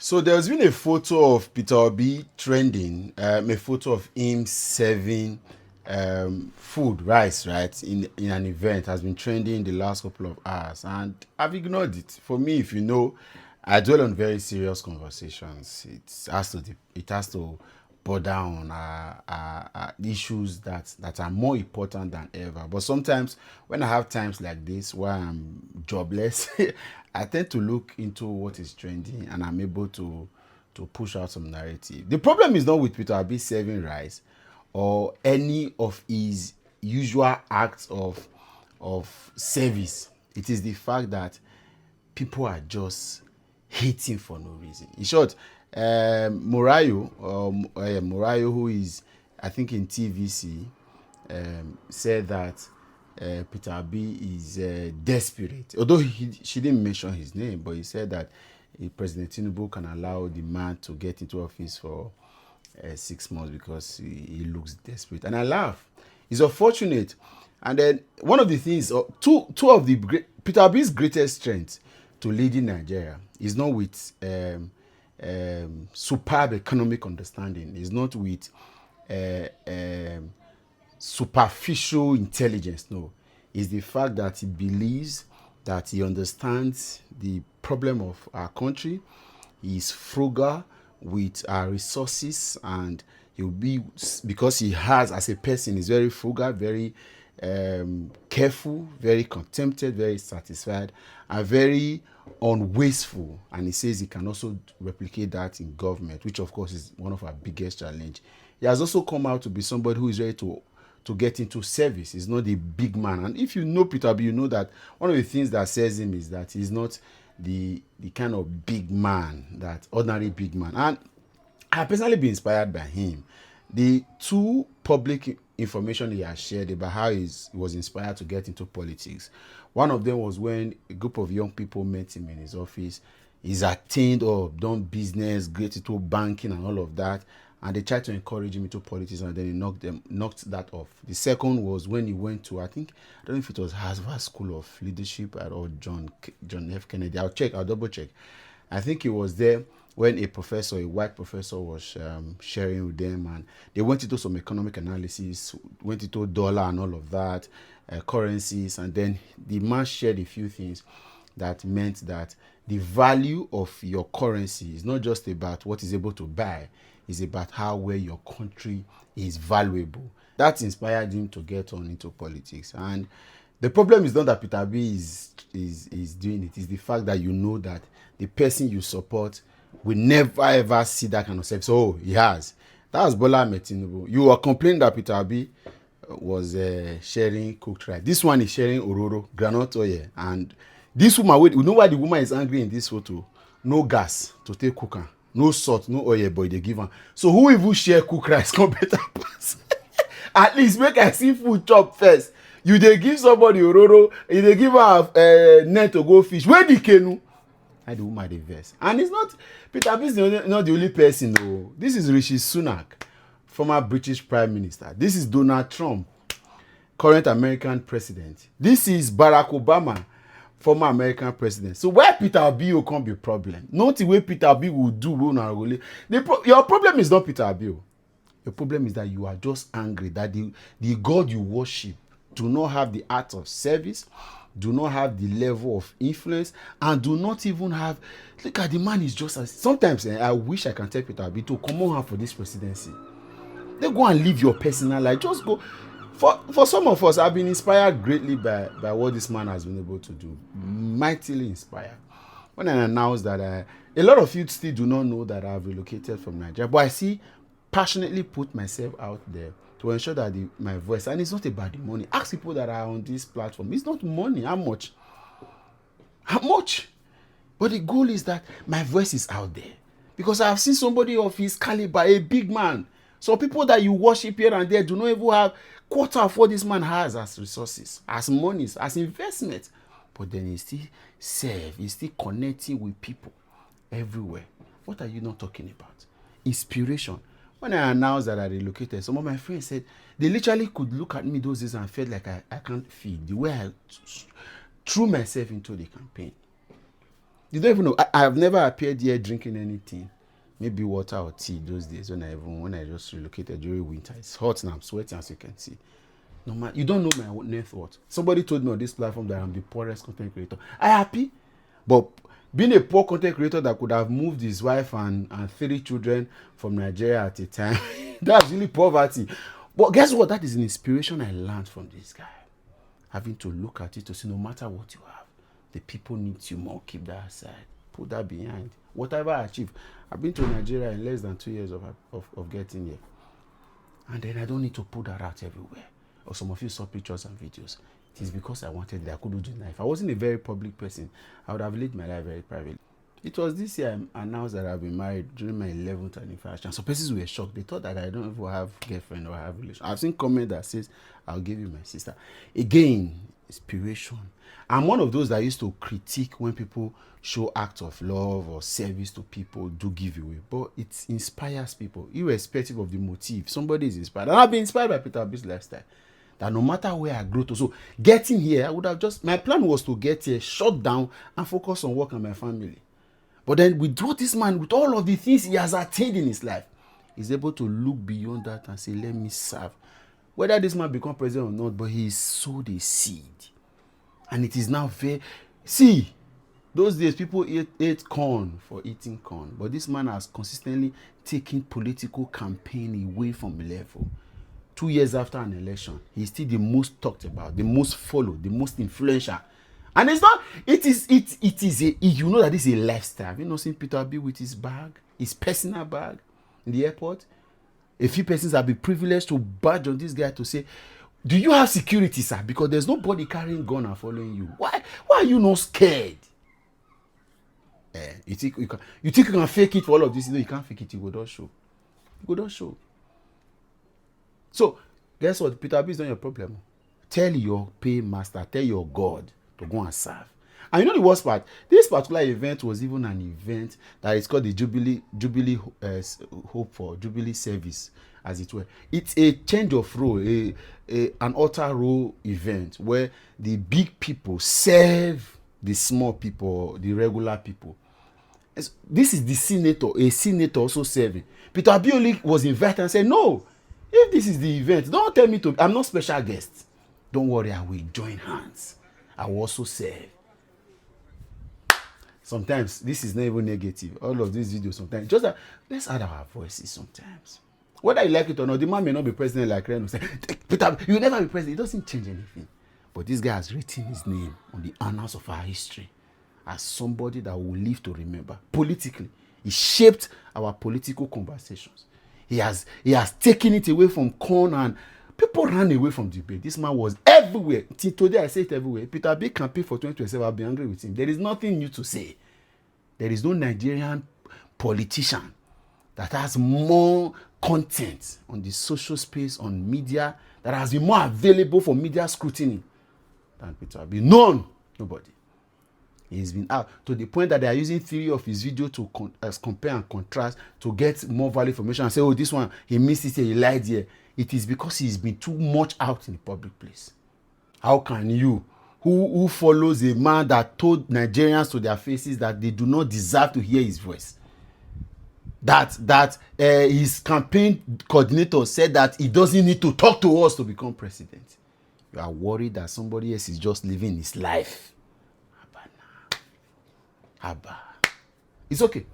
So there's been a photo of Peter Obi trending, a photo of him serving food, rice, right, in an event has been trending the last couple of hours, and I've ignored it. For me, if you know, I dwell on very serious conversations. It has to border on issues that are more important than ever. But sometimes when I have times like this where I'm jobless, I tend to look into what is trending and I'm able to push out some narrative. The problem is not with Peter Abi serving rice or any of his usual acts of service. It is the fact that people are just hating for no reason. In short, Morayo, who is, I think, in TVC, said that Peter Abi is desperate. Although she didn't mention his name, but he said that President Tinubu can allow the man to get into office for 6 months because he looks desperate. And I laugh. It's unfortunate. And then one of the things, two of the Peter Obi's greatest strengths to leading Nigeria is not with superb economic understanding. It's not with superficial intelligence. No, it's the fact that he believes that he understands the problem of our country. He is frugal with our resources, and he'll be, because he has, as a person, is very frugal, very careful, very contented, very satisfied, and very unwasteful. And he says he can also replicate that in government, which of course is one of our biggest challenge. He has also come out to be somebody who is ready to get into service. He's not a big man. And if you know Peter Obi, you know that one of the things that says him is that he's not the kind of big man, that ordinary big man. And I personally been inspired by him. The two public information he has shared about how he was inspired to get into politics. One of them was when a group of young people met him in his office. He's attained or done business, great into banking and all of that. And they tried to encourage him into politics, and then he knocked that off. The second was when he went to, I don't know if it was Harvard School of Leadership or John F. Kennedy. I'll double check. I think he was there when a white professor, was sharing with them, and they went into some economic analysis, went into dollar and all of that, currencies, and then the man shared a few things that meant that the value of your currency is not just about what it's able to buy, it's about how well your country is valuable. That inspired him to get on into politics. And the problem is not that Peter B is doing it. It's the fact that you know that the person you support will never ever see that kind of service. So he has. That was Bola Ahmed Tinubu. You were complaining that Peter B was sharing cooked rice. This one is sharing ororo, groundnut oil. And this woman, you know why the woman is angry in this photo? No gas to take cook am. No salt, no oil, but they give am. So who even share cook rice come better pass? At least make I see food chop first. You dey give somebody ororo, you dey give her net to go fish. Where the canoe? I the woman dey vex. And it's not, Peter B is not the only person. No. This is Rishi Sunak, former British Prime Minister. This is Donald Trump, current American president. This is Barack Obama, former American president. So where Peter Obi will come be problem? Not the way Peter Obi will do. Your problem is not Peter Obi. Your problem is that you are just angry that the God you worship do not have the art of service, do not have the level of influence, and do not even have. Look at the man is just as. Sometimes I wish I can tell Peter Obi to come on for this presidency. They go and live your personal life. Just go. For some of us, I've been inspired greatly by what this man has been able to do. Mightily inspired. When I announced that a lot of you still do not know that I've relocated from Nigeria, but I see passionately put myself out there to ensure that my voice, and it's not about the money. Ask people that are on this platform. It's not money. How much? How much? But the goal is that my voice is out there. Because I have seen somebody of his caliber, a big man. So people that you worship here and there do not even have quarter of what this man has as resources, as monies, as investment. But then he still serve, he's still connecting with people everywhere. What are you not talking about? Inspiration. When I announced that I relocated, some of my friends said they literally could look at me those days and felt like I can't feed the way I threw myself into the campaign. You don't even know. I have never appeared here drinking anything. Maybe water or tea those days when I just relocated during winter. It's hot and I'm sweating, as you can see. No man, you don't know my net worth. Somebody told me on this platform that I'm the poorest content creator. I happy, but being a poor content creator that could have moved his wife and 3 children from Nigeria at a time, that's really poverty. But guess what? That is an inspiration I learned from this guy. Having to look at it to see no matter what you have, the people need you more. Keep that aside. Put that behind. Whatever I achieve. I've been to Nigeria in less than 2 years of getting here. And then I don't need to put that out everywhere. Or some of you saw pictures and videos. It is because I wanted that I couldn't do that. If I wasn't a very public person, I would have lived my life very privately. It was this year I announced that I've been married during my 11th anniversary. So persons were shocked. They thought that I don't even have girlfriend or have relation. I've seen comment that says, I'll give you my sister. Again, inspiration. I'm one of those that used to critique when people show acts of love or service to people, do giveaway. But it inspires people, irrespective of the motive. Somebody is inspired. And I've been inspired by Peter Obi's lifestyle. That no matter where I grow to. So getting here, I would have just, my plan was to get here, shut down, and focus on work and my family. But then with what this man, with all of the things he has attained in his life, he's able to look beyond that and say, let me serve. Whether this man become president or not, but he sowed a seed. And it is now very, see, those days people ate corn for eating corn. But this man has consistently taken political campaign away from level. 2 years after an election, he's still the most talked about, the most followed, the most influential. And it's not, it is a, you know that this is a lifestyle. Have you not seen Peter Obi with his bag, his personal bag in the airport? A few persons have been privileged to badge on this guy to say, do you have security, sir? Because there's nobody carrying gun and following you. Why are you not scared? You think you can fake it for all of this? You know you can't fake it. You go don't show. You go don't show. So guess what? Peter Obi is not your problem. Tell your paymaster, tell your God to go and serve. And you know the worst part? This particular event was even an event that is called the Jubilee Hope for Jubilee Service, as it were. It's a change of role, an altar role event where the big people serve the small people, the regular people. This is the senator, a senator also serving. Peter Obi was invited and said, no, if this is the event, don't tell me to, I'm not special guest. Don't worry, I will join hands. I will also serve. Sometimes this is not even negative. All of these videos sometimes just that let's add our voices sometimes. Whether you like it or not, the man may not be president like Reno say, Peter, you will never be president. It doesn't change anything. But this guy has written his name on the annals of our history as somebody that will live to remember. Politically, he shaped our political conversations. He has taken it away from corn, and people ran away from debate. This man was everywhere. Till today, I say it everywhere. Peter Obi campaign for 2027. I'll be angry with him. There is nothing new to say. There is no Nigerian politician that has more content on the social space, on media, that has been more available for media scrutiny than Peter Obi. None. Nobody. He's been out to the point that they are using theory of his video to compare and contrast to get more valid information and say, oh, this one, he missed it here, he lied here. It is because he's been too much out in the public place. How can you, who follows a man that told Nigerians to their faces that they do not deserve to hear his voice, that his campaign coordinator said that he doesn't need to talk to us to become president, you are worried that somebody else is just living his life? Abba. It's okay.